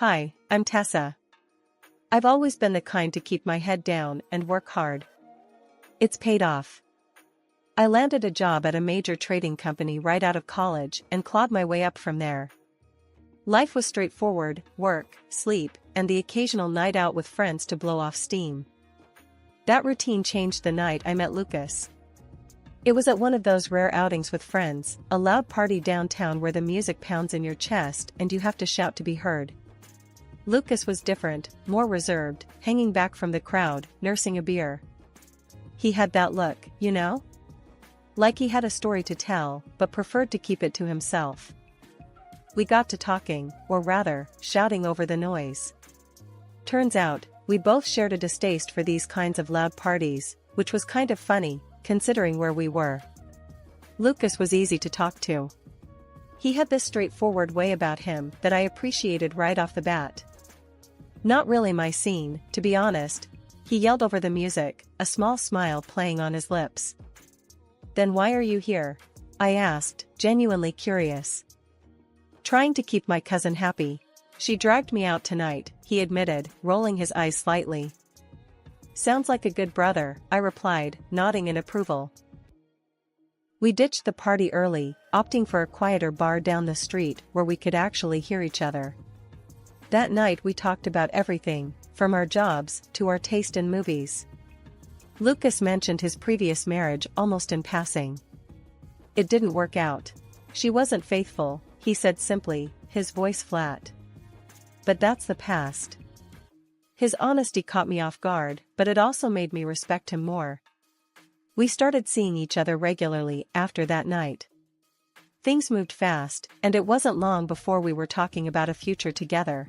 Hi, I'm Tessa. I've always been the kind to keep my head down and work hard. It's paid off. I landed a job at a major trading company right out of college and clawed my way up from there. Life was straightforward: work, sleep, and the occasional night out with friends to blow off steam. That routine changed the night I met Lucas. It was at one of those rare outings with friends, a loud party downtown where the music pounds in your chest and you have to shout to be heard. Lucas was different, more reserved, hanging back from the crowd, nursing a beer. He had that look, you know? Like he had a story to tell, but preferred to keep it to himself. We got to talking, or rather, shouting over the noise. Turns out, we both shared a distaste for these kinds of loud parties, which was kind of funny, considering where we were. Lucas was easy to talk to. He had this straightforward way about him that I appreciated right off the bat. Not really my scene, to be honest. He yelled over the music, a small smile playing on his lips. "Then why are you here?" I asked, genuinely curious. "Trying to keep my cousin happy. She dragged me out tonight," he admitted, rolling his eyes slightly. "Sounds like a good brother," I replied, nodding in approval. We ditched the party early, opting for a quieter bar down the street where we could actually hear each other. That night we talked about everything, from our jobs to our taste in movies. Lucas mentioned his previous marriage almost in passing. "It didn't work out. She wasn't faithful," he said simply, his voice flat. "But that's the past." His honesty caught me off guard, but it also made me respect him more. We started seeing each other regularly after that night. Things moved fast, and it wasn't long before we were talking about a future together.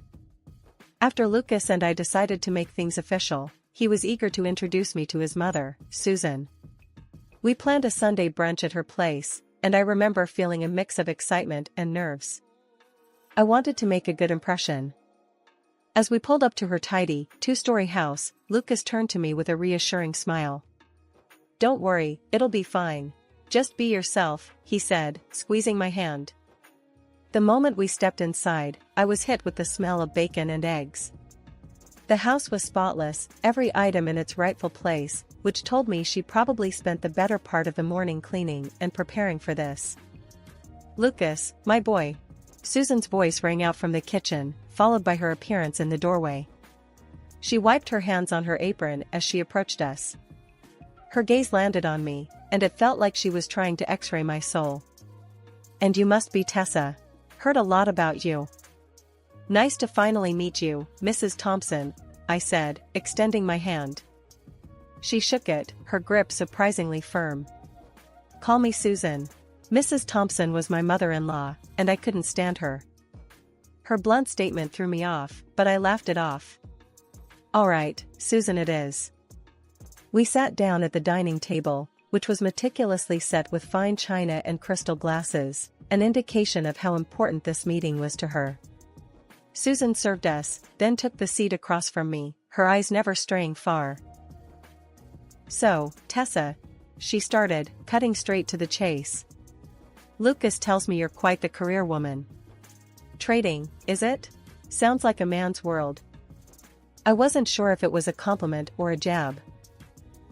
After Lucas and I decided to make things official, he was eager to introduce me to his mother, Susan. We planned a Sunday brunch at her place, and I remember feeling a mix of excitement and nerves. I wanted to make a good impression. As we pulled up to her tidy, two-story house, Lucas turned to me with a reassuring smile. "Don't worry, it'll be fine. Just be yourself," he said, squeezing my hand. The moment we stepped inside, I was hit with the smell of bacon and eggs. The house was spotless, every item in its rightful place, which told me she probably spent the better part of the morning cleaning and preparing for this. "Lucas, my boy." Susan's voice rang out from the kitchen, followed by her appearance in the doorway. She wiped her hands on her apron as she approached us. Her gaze landed on me, and it felt like she was trying to x-ray my soul. "And you must be Tessa. Heard a lot about you." "Nice to finally meet you, Mrs. Thompson," I said, extending my hand. She shook it, her grip surprisingly firm. "Call me Susan." Mrs. Thompson was my mother-in-law, and I couldn't stand her. Her blunt statement threw me off, but I laughed it off. "All right, Susan it is." We sat down at the dining table, which was meticulously set with fine china and crystal glasses, an indication of how important this meeting was to her. Susan served us, then took the seat across from me, her eyes never straying far. "So, Tessa," she started, cutting straight to the chase. "Lucas tells me you're quite the career woman." "Trading, is it? Sounds like a man's world." I wasn't sure if it was a compliment or a jab.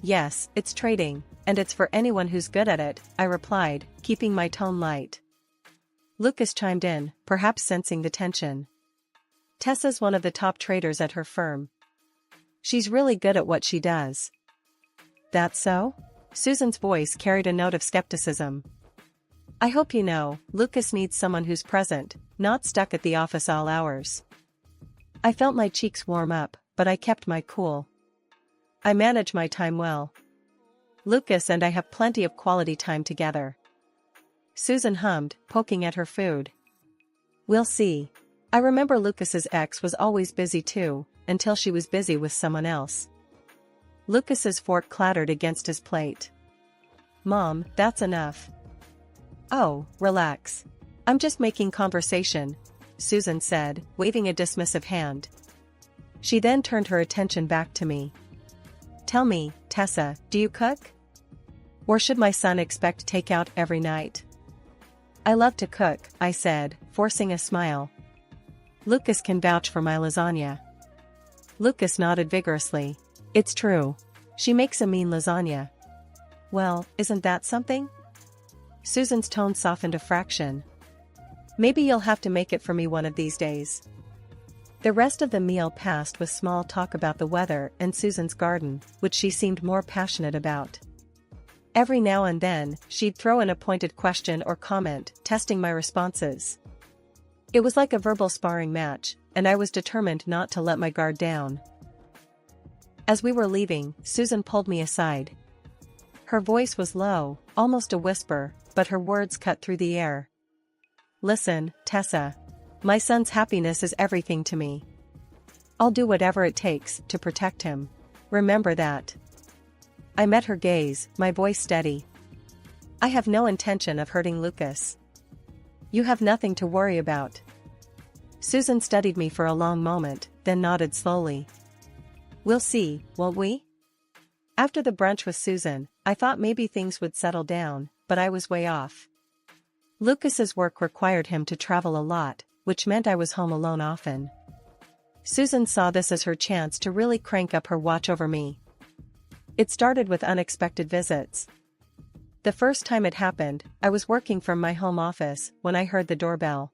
"Yes, it's trading, and it's for anyone who's good at it," I replied, keeping my tone light. Lucas chimed in, perhaps sensing the tension. "Tessa's one of the top traders at her firm. She's really good at what she does." "That so?" Susan's voice carried a note of skepticism. "I hope you know, Lucas needs someone who's present, not stuck at the office all hours." I felt my cheeks warm up, but I kept my cool. I manage my time well. Lucas and I have plenty of quality time together. Susan hummed, poking at her food. "We'll see." I remember Lucas's ex was always busy too, until she was busy with someone else. Lucas's fork clattered against his plate. "Mom, that's enough." "Oh, relax. I'm just making conversation," Susan said, waving a dismissive hand. She then turned her attention back to me. "Tell me, Tessa, do you cook? Or should my son expect takeout every night?" "I love to cook," I said, forcing a smile. Lucas can vouch for my lasagna. Lucas nodded vigorously. It's true. She makes a mean lasagna. Well, isn't that something? Susan's tone softened a fraction. Maybe you'll have to make it for me one of these days. The rest of the meal passed with small talk about the weather and Susan's garden, which she seemed more passionate about. Every now and then, she'd throw in a pointed question or comment, testing my responses. It was like a verbal sparring match, and I was determined not to let my guard down. As we were leaving, Susan pulled me aside. Her voice was low, almost a whisper, but her words cut through the air. Listen, Tessa. My son's happiness is everything to me. I'll do whatever it takes to protect him. Remember that. I met her gaze, my voice steady. I have no intention of hurting Lucas. You have nothing to worry about. Susan studied me for a long moment, then nodded slowly. We'll see, won't we? After the brunch with Susan, I thought maybe things would settle down, but I was way off. Lucas's work required him to travel a lot, which meant I was home alone often. Susan saw this as her chance to really crank up her watch over me. It started with unexpected visits. The first time it happened, I was working from my home office when I heard the doorbell.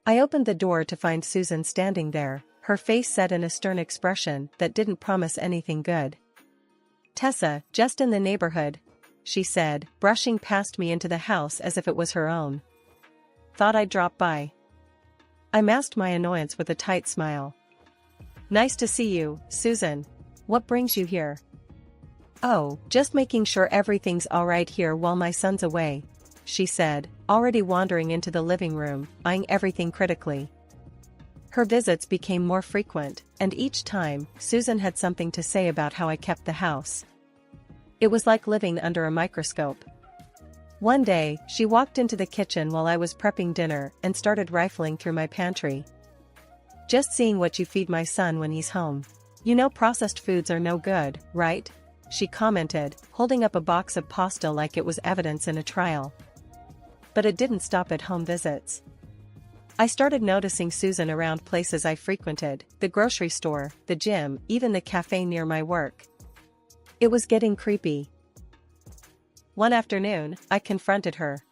I opened the door to find Susan standing there, her face set in a stern expression that didn't promise anything good. Tessa, just in the neighborhood, she said, brushing past me into the house as if it was her own. Thought I'd drop by. I masked my annoyance with a tight smile. Nice to see you, Susan. What brings you here? Oh, just making sure everything's alright here while my son's away, she said, already wandering into the living room, eyeing everything critically. Her visits became more frequent, and each time, Susan had something to say about how I kept the house. It was like living under a microscope. One day, she walked into the kitchen while I was prepping dinner and started rifling through my pantry. Just seeing what you feed my son when he's home. You know processed foods are no good, right? She commented, holding up a box of pasta like it was evidence in a trial. But it didn't stop at home visits. I started noticing Susan around places I frequented, the grocery store, the gym, even the cafe near my work. It was getting creepy. One afternoon, I confronted her.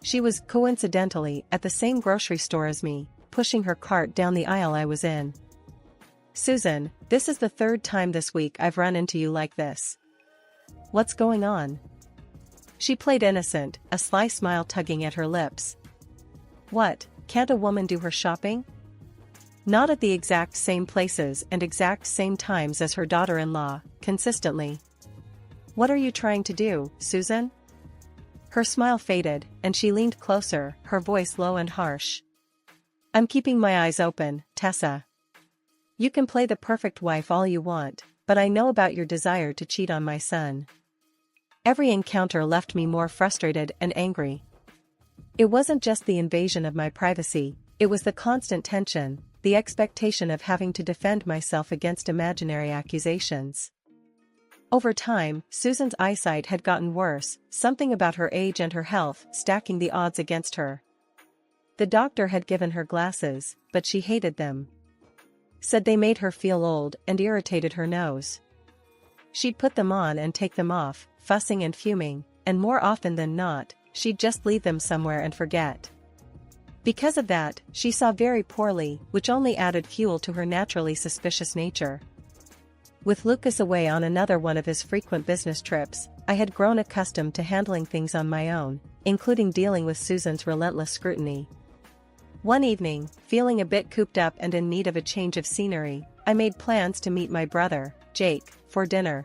She was, coincidentally, at the same grocery store as me, pushing her cart down the aisle I was in. Susan, this is the third time this week I've run into you like this. What's going on? She played innocent, a sly smile tugging at her lips. What, can't a woman do her shopping? Not at the exact same places and exact same times as her daughter-in-law, consistently. What are you trying to do, Susan? Her smile faded, and she leaned closer, her voice low and harsh. I'm keeping my eyes open, Tessa. You can play the perfect wife all you want, but I know about your desire to cheat on my son. Every encounter left me more frustrated and angry. It wasn't just the invasion of my privacy, it was the constant tension, the expectation of having to defend myself against imaginary accusations. Over time, Susan's eyesight had gotten worse, something about her age and her health stacking the odds against her. The doctor had given her glasses, but she hated them. Said they made her feel old and irritated her nose. She'd put them on and take them off, fussing and fuming, and more often than not, she'd just leave them somewhere and forget. Because of that, she saw very poorly, which only added fuel to her naturally suspicious nature. With Lucas away on another one of his frequent business trips, I had grown accustomed to handling things on my own, including dealing with Susan's relentless scrutiny. One evening, feeling a bit cooped up and in need of a change of scenery, I made plans to meet my brother, Jake, for dinner.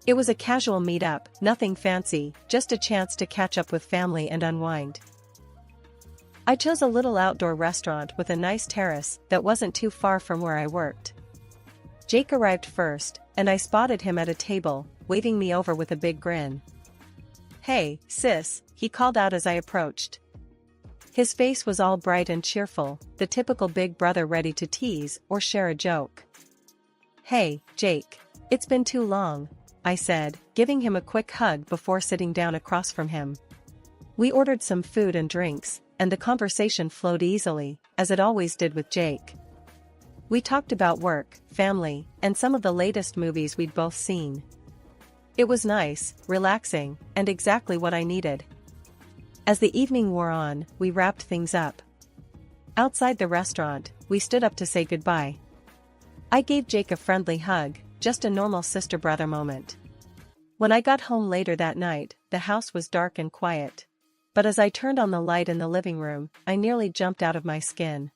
It was a casual meet-up, nothing fancy, just a chance to catch up with family and unwind. I chose a little outdoor restaurant with a nice terrace that wasn't too far from where I worked. Jake arrived first, and I spotted him at a table, waving me over with a big grin. Hey, sis, he called out as I approached. His face was all bright and cheerful, the typical big brother ready to tease or share a joke. Hey, Jake. It's been too long, I said, giving him a quick hug before sitting down across from him. We ordered some food and drinks, and the conversation flowed easily, as it always did with Jake. We talked about work, family, and some of the latest movies we'd both seen. It was nice, relaxing, and exactly what I needed. As the evening wore on, we wrapped things up. Outside the restaurant, we stood up to say goodbye. I gave Jake a friendly hug, just a normal sister-brother moment. When I got home later that night, the house was dark and quiet. But as I turned on the light in the living room, I nearly jumped out of my skin.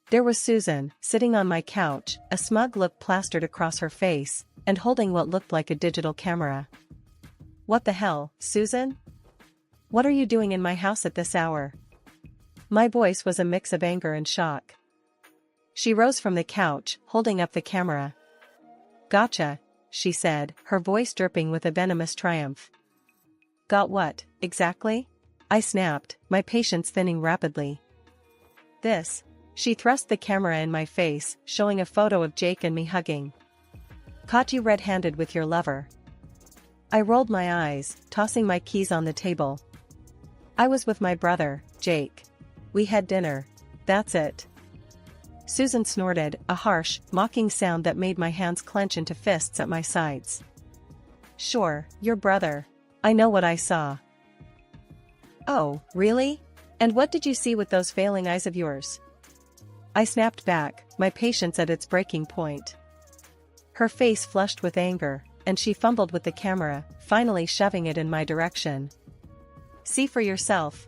There was Susan, sitting on my couch, a smug look plastered across her face, and holding what looked like a digital camera. "What the hell, Susan? What are you doing in my house at this hour?" My voice was a mix of anger and shock. She rose from the couch, holding up the camera. "Gotcha," she said, her voice dripping with a venomous triumph. "Got what, exactly?" I snapped, my patience thinning rapidly. "This." She thrust the camera in my face, showing a photo of Jake and me hugging. "Caught you red-handed with your lover." I rolled my eyes, tossing my keys on the table. "I was with my brother, Jake. We had dinner. That's it." Susan snorted, a harsh, mocking sound that made my hands clench into fists at my sides. "Sure, your brother. I know what I saw." "Oh, really? And what did you see with those failing eyes of yours?" I snapped back, my patience at its breaking point. Her face flushed with anger, and she fumbled with the camera, finally shoving it in my direction. "See for yourself."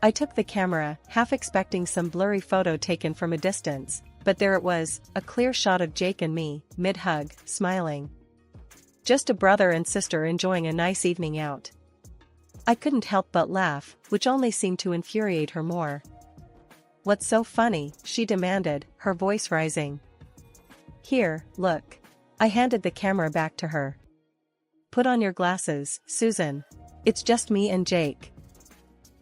I took the camera, half expecting some blurry photo taken from a distance, but there it was, a clear shot of Jake and me, mid-hug, smiling. Just a brother and sister enjoying a nice evening out. I couldn't help but laugh, which only seemed to infuriate her more. "What's so funny?" she demanded, her voice rising. "Here, look." I handed the camera back to her. "Put on your glasses, Susan. It's just me and Jake."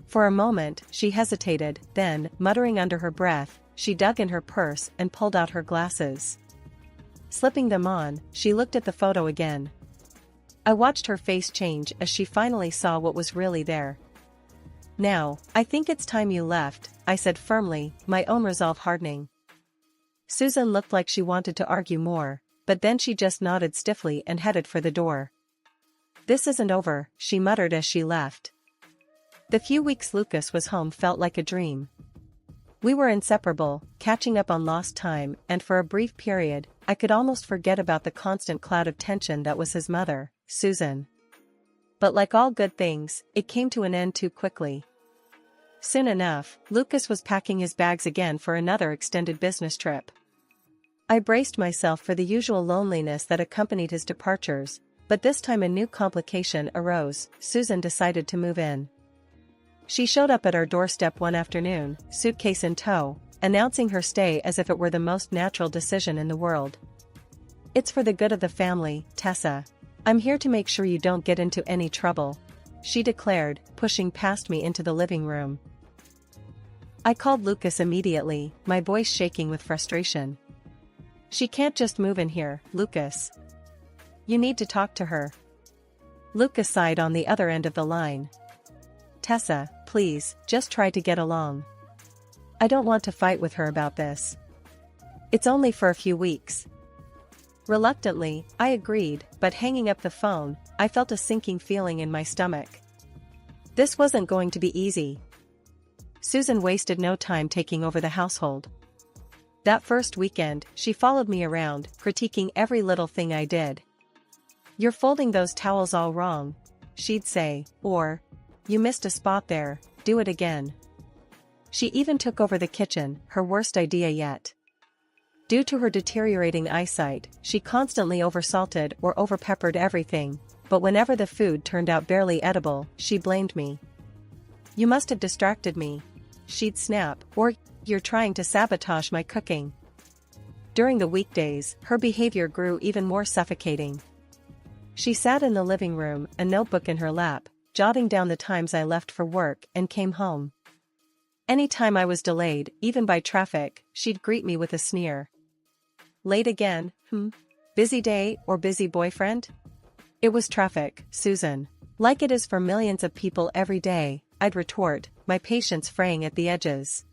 For a moment, she hesitated, then, muttering under her breath, she dug in her purse and pulled out her glasses. Slipping them on, she looked at the photo again. I watched her face change as she finally saw what was really there. "Now, I think it's time you left," I said firmly, my own resolve hardening. Susan looked like she wanted to argue more, but then she just nodded stiffly and headed for the door. "This isn't over," she muttered as she left. The few weeks Lucas was home felt like a dream. We were inseparable, catching up on lost time, and for a brief period, I could almost forget about the constant cloud of tension that was his mother, Susan. But like all good things, it came to an end too quickly. Soon enough, Lucas was packing his bags again for another extended business trip. I braced myself for the usual loneliness that accompanied his departures, but this time a new complication arose. Susan decided to move in. She showed up at our doorstep one afternoon, suitcase in tow, announcing her stay as if it were the most natural decision in the world. "It's for the good of the family, Tessa. I'm here to make sure you don't get into any trouble," she declared, pushing past me into the living room. I called Lucas immediately, my voice shaking with frustration. "She can't just move in here, Lucas. You need to talk to her." Lucas sighed on the other end of the line. "Tessa, please, just try to get along. I don't want to fight with her about this. It's only for a few weeks." Reluctantly, I agreed, but hanging up the phone, I felt a sinking feeling in my stomach. This wasn't going to be easy. Susan wasted no time taking over the household. That first weekend, she followed me around, critiquing every little thing I did. "You're folding those towels all wrong," she'd say, or, "You missed a spot there, do it again." She even took over the kitchen, her worst idea yet. Due to her deteriorating eyesight, she constantly oversalted or overpeppered everything, but whenever the food turned out barely edible, she blamed me. "You must have distracted me," she'd snap, or, "You're trying to sabotage my cooking." During the weekdays, her behavior grew even more suffocating. She sat in the living room, a notebook in her lap, jotting down the times I left for work and came home. Any time I was delayed, even by traffic, she'd greet me with a sneer. "Late again, Busy day or busy boyfriend?" "It was traffic, Susan. Like it is for millions of people every day," I'd retort, my patience fraying at the edges.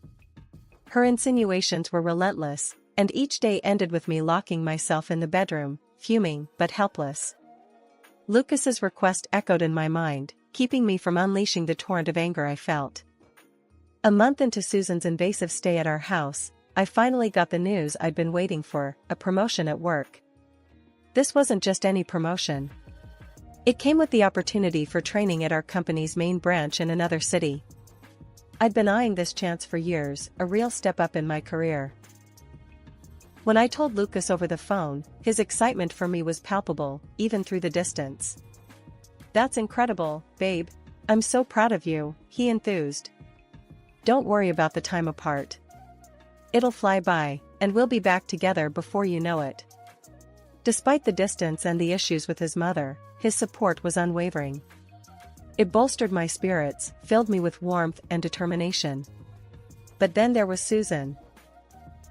Her insinuations were relentless, and each day ended with me locking myself in the bedroom, fuming but helpless. Lucas's request echoed in my mind, keeping me from unleashing the torrent of anger I felt. A month into Susan's invasive stay at our house, I finally got the news I'd been waiting for, a promotion at work. This wasn't just any promotion. It came with the opportunity for training at our company's main branch in another city. I'd been eyeing this chance for years, a real step up in my career. When I told Lucas over the phone, his excitement for me was palpable, even through the distance. "That's incredible, babe. I'm so proud of you," he enthused. "Don't worry about the time apart. It'll fly by, and we'll be back together before you know it." Despite the distance and the issues with his mother, his support was unwavering. It bolstered my spirits, filled me with warmth and determination. But then there was Susan.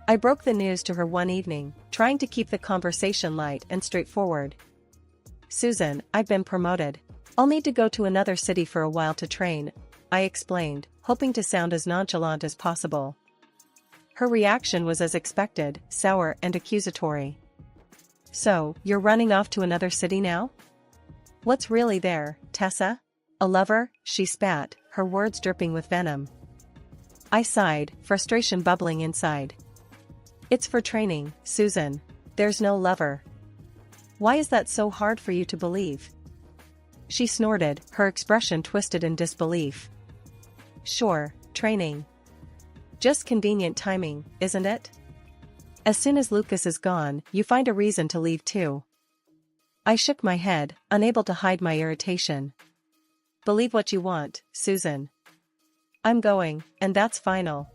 I broke the news to her one evening, trying to keep the conversation light and straightforward. "Susan, I've been promoted. I'll need to go to another city for a while to train," I explained, hoping to sound as nonchalant as possible. Her reaction was as expected, sour and accusatory. "So, you're running off to another city now? What's really there, Tessa? A lover?" she spat, her words dripping with venom. I sighed, frustration bubbling inside. "It's for training, Susan. There's no lover." "Why is that so hard for you to believe?" She snorted, her expression twisted in disbelief. "Sure, training. Just convenient timing, isn't it? As soon as Lucas is gone, you find a reason to leave too." I shook my head, unable to hide my irritation. "Believe what you want, Susan. I'm going, and that's final."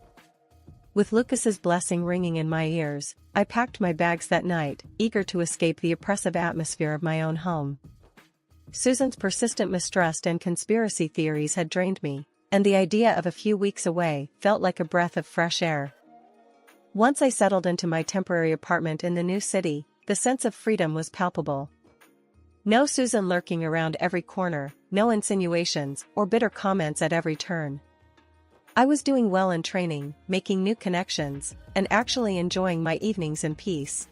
With Lucas's blessing ringing in my ears, I packed my bags that night, eager to escape the oppressive atmosphere of my own home. Susan's persistent mistrust and conspiracy theories had drained me, and the idea of a few weeks away felt like a breath of fresh air. Once I settled into my temporary apartment in the new city, the sense of freedom was palpable. No Susan lurking around every corner, no insinuations or bitter comments at every turn. I was doing well in training, making new connections, and actually enjoying my evenings in peace.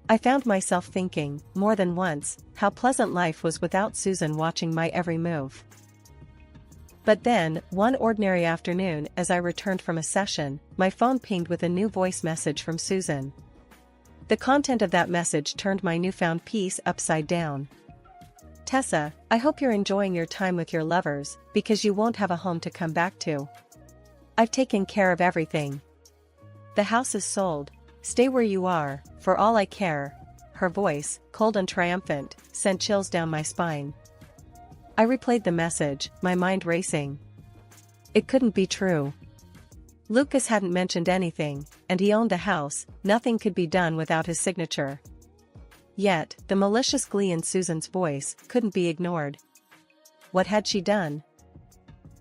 I found myself thinking, more than once, how pleasant life was without Susan watching my every move. But then, one ordinary afternoon as I returned from a session, my phone pinged with a new voice message from Susan. The content of that message turned my newfound peace upside down. "Tessa, I hope you're enjoying your time with your lovers, because you won't have a home to come back to. I've taken care of everything. The house is sold. Stay where you are, for all I care." Her voice, cold and triumphant, sent chills down my spine. I replayed the message, my mind racing. It couldn't be true. Lucas hadn't mentioned anything, and he owned the house, nothing could be done without his signature. Yet, the malicious glee in Susan's voice couldn't be ignored. What had she done?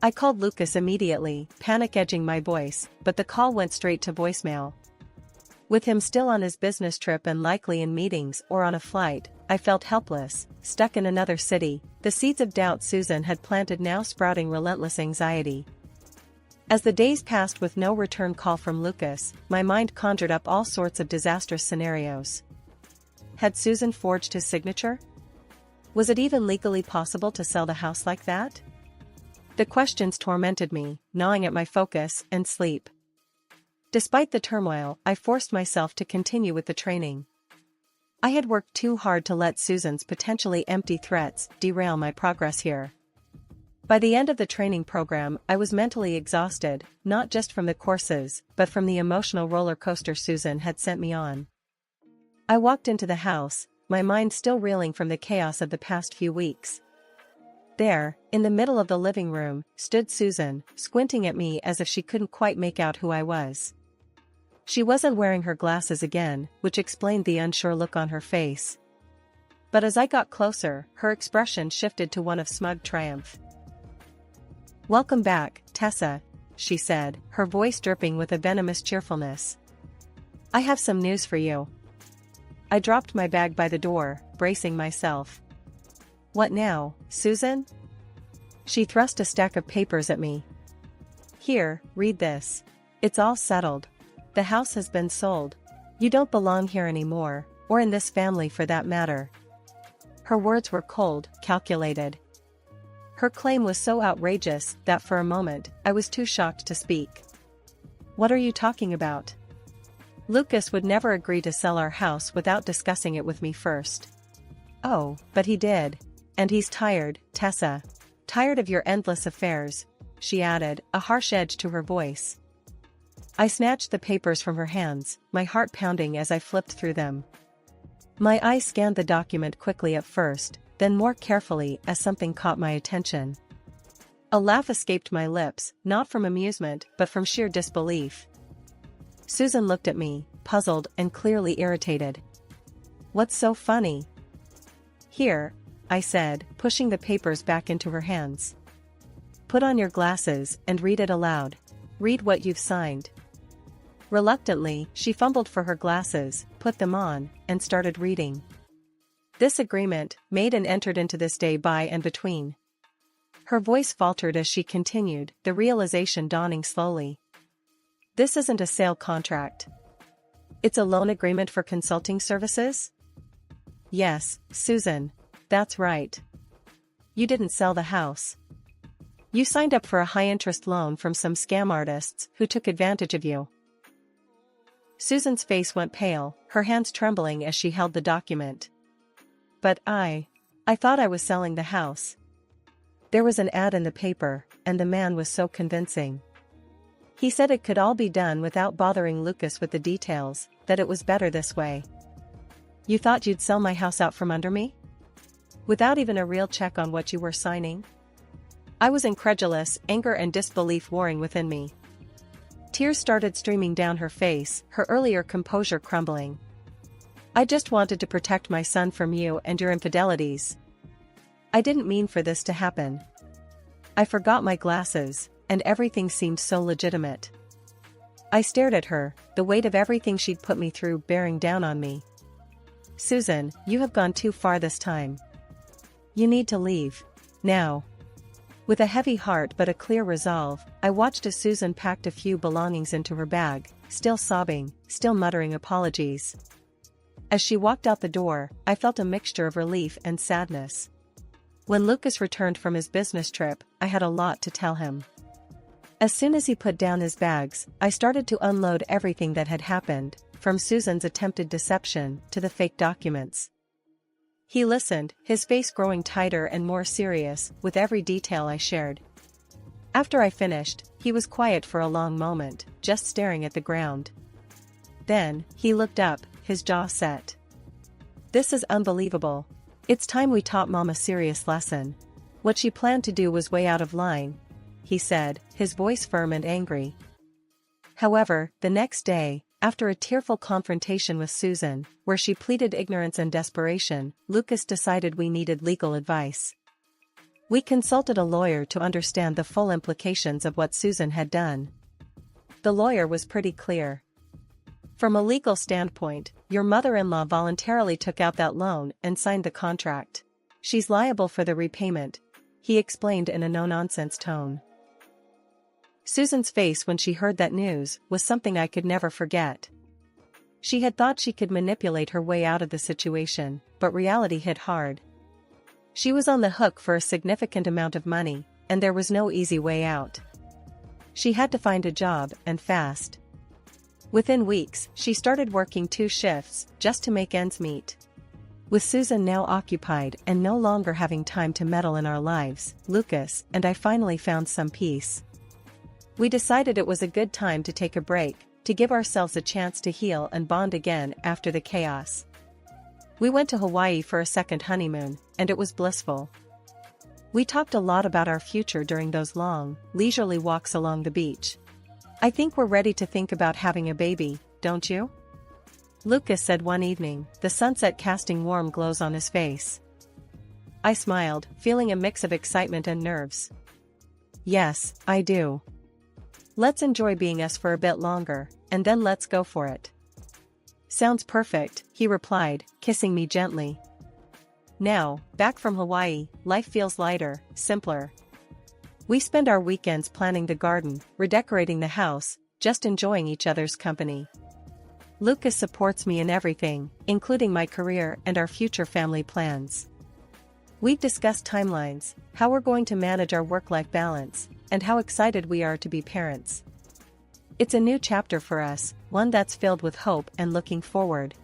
I called Lucas immediately, panic edging my voice, but the call went straight to voicemail. With him still on his business trip and likely in meetings or on a flight, I felt helpless, stuck in another city, the seeds of doubt Susan had planted now sprouting relentless anxiety. As the days passed with no return call from Lucas, my mind conjured up all sorts of disastrous scenarios. Had Susan forged his signature? Was it even legally possible to sell the house like that? The questions tormented me, gnawing at my focus and sleep. Despite the turmoil, I forced myself to continue with the training. I had worked too hard to let Susan's potentially empty threats derail my progress here. By the end of the training program, I was mentally exhausted, not just from the courses, but from the emotional roller coaster Susan had sent me on. I walked into the house, my mind still reeling from the chaos of the past few weeks. There, in the middle of the living room, stood Susan, squinting at me as if she couldn't quite make out who I was. She wasn't wearing her glasses again, which explained the unsure look on her face. But as I got closer, her expression shifted to one of smug triumph. "Welcome back, Tessa," she said, her voice dripping with a venomous cheerfulness. "I have some news for you." I dropped my bag by the door, bracing myself. "What now, Susan?" She thrust a stack of papers at me. Here, read this. It's all settled. The house has been sold. You don't belong here anymore, or in this family for that matter. Her words were cold, calculated. Her claim was so outrageous that for a moment, I was too shocked to speak. What are you talking about? Lucas would never agree to sell our house without discussing it with me first. Oh, but he did. And he's tired, Tessa. Tired of your endless affairs, she added, a harsh edge to her voice. I snatched the papers from her hands, my heart pounding as I flipped through them. My eyes scanned the document quickly at first, then more carefully as something caught my attention. A laugh escaped my lips, not from amusement but from sheer disbelief. Susan looked at me, puzzled and clearly irritated. What's so funny? Here, I said, pushing the papers back into her hands. Put on your glasses and read it aloud. Read what you've signed. Reluctantly, she fumbled for her glasses, put them on, and started reading. This agreement, made and entered into this day by and between. Her voice faltered as she continued, the realization dawning slowly. This isn't a sale contract. It's a loan agreement for consulting services? Yes, Susan. That's right. You didn't sell the house. You signed up for a high-interest loan from some scam artists who took advantage of you. Susan's face went pale, her hands trembling as she held the document. But I thought I was selling the house. There was an ad in the paper, and the man was so convincing. He said it could all be done without bothering Lucas with the details, that it was better this way. You thought you'd sell my house out from under me? Without even a real check on what you were signing? I was incredulous, anger and disbelief warring within me. Tears started streaming down her face, her earlier composure crumbling. I just wanted to protect my son from you and your infidelities. I didn't mean for this to happen. I forgot my glasses, and everything seemed so legitimate. I stared at her, the weight of everything she'd put me through bearing down on me. Susan, you have gone too far this time. You need to leave. Now. With a heavy heart but a clear resolve, I watched as Susan packed a few belongings into her bag, still sobbing, still muttering apologies. As she walked out the door, I felt a mixture of relief and sadness. When Lucas returned from his business trip, I had a lot to tell him. As soon as he put down his bags, I started to unload everything that had happened, from Susan's attempted deception to the fake documents. He listened, his face growing tighter and more serious with every detail I shared. After I finished, he was quiet for a long moment, just staring at the ground. Then, he looked up, his jaw set. This is unbelievable. It's time we taught Mom a serious lesson. What she planned to do was way out of line, he said, his voice firm and angry. However, the next day, after a tearful confrontation with Susan, where she pleaded ignorance and desperation, Lucas decided we needed legal advice. We consulted a lawyer to understand the full implications of what Susan had done. The lawyer was pretty clear. From a legal standpoint, your mother-in-law voluntarily took out that loan and signed the contract. She's liable for the repayment, he explained in a no-nonsense tone. Susan's face when she heard that news was something I could never forget. She had thought she could manipulate her way out of the situation, but reality hit hard. She was on the hook for a significant amount of money, and there was no easy way out. She had to find a job, and fast. Within weeks, she started working 2 shifts, just to make ends meet. With Susan now occupied and no longer having time to meddle in our lives, Lucas and I finally found some peace. We decided it was a good time to take a break, to give ourselves a chance to heal and bond again after the chaos. We went to Hawaii for a second honeymoon, and it was blissful. We talked a lot about our future during those long, leisurely walks along the beach. I think we're ready to think about having a baby, don't you? Lucas said one evening, the sunset casting warm glows on his face. I smiled, feeling a mix of excitement and nerves. Yes, I do. Let's enjoy being us for a bit longer, and then let's go for it. Sounds perfect, he replied, kissing me gently. Now, back from Hawaii, life feels lighter, simpler. We spend our weekends planning the garden, redecorating the house, just enjoying each other's company. Lucas supports me in everything, including my career and our future family plans. We've discussed timelines, how we're going to manage our work-life balance, and how excited we are to be parents. It's a new chapter for us, one that's filled with hope and looking forward.